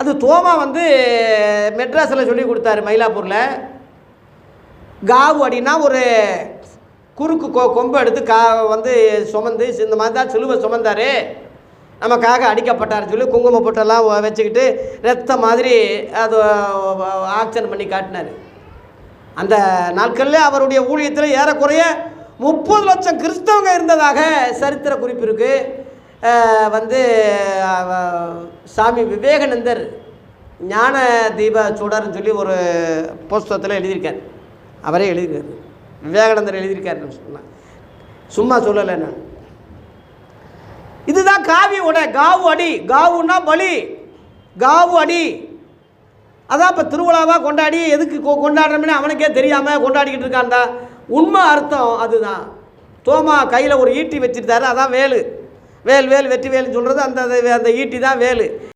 அது தோமா வந்து மெட்ராஸில் சொல்லி கொடுத்தாரு மயிலாப்பூரில். காவு அடின்னா ஒரு குறுக்கு கொம்பை எடுத்து வந்து சுமந்து இந்த மாதிரி தான் சிலுவை சுமந்தார், நமக்காக அடிக்கப்பட்டார் சொல்லி குங்கும பொட்டெல்லாம் வச்சுக்கிட்டு ரத்த மாதிரி அது ஆக்ஷன் பண்ணி காட்டினார். அந்த நாட்களில் அவருடைய ஊழியத்தில் ஏறக்குறைய 30 லட்சம் கிறிஸ்தவங்க இருந்ததாக சரித்திர குறிப்பு இருக்குது. வந்து சாமி விவேகானந்தர் ஞான தீப சுடர்னு சொல்லி ஒரு புஸ்தகத்தில் எழுதியிருக்கார். அவரே எழுதியிருக்கார், விவேகானந்தர் எழுதியிருக்காருன்னு சொன்னான், சும்மா சொல்லலை நான். இதுதான் காவிய உடை. காவு அடி, காவுன்னா பலி, காவு அடி. அதான் இப்போ திருவிழாவாக கொண்டாடி எதுக்கு கொண்டாடுறோம்னு அவனுக்கே தெரியாமல் கொண்டாடிக்கிட்டு இருக்கான்டா. உண்மை அர்த்தம் அதுதான். தோமா கையில் ஒரு ஈட்டி வச்சுருந்தாரு, அதான் வேலு. வேல் வேல் வெற்றி வேலுன்னு சொல்கிறது அந்த ஈட்டி தான் வேலு.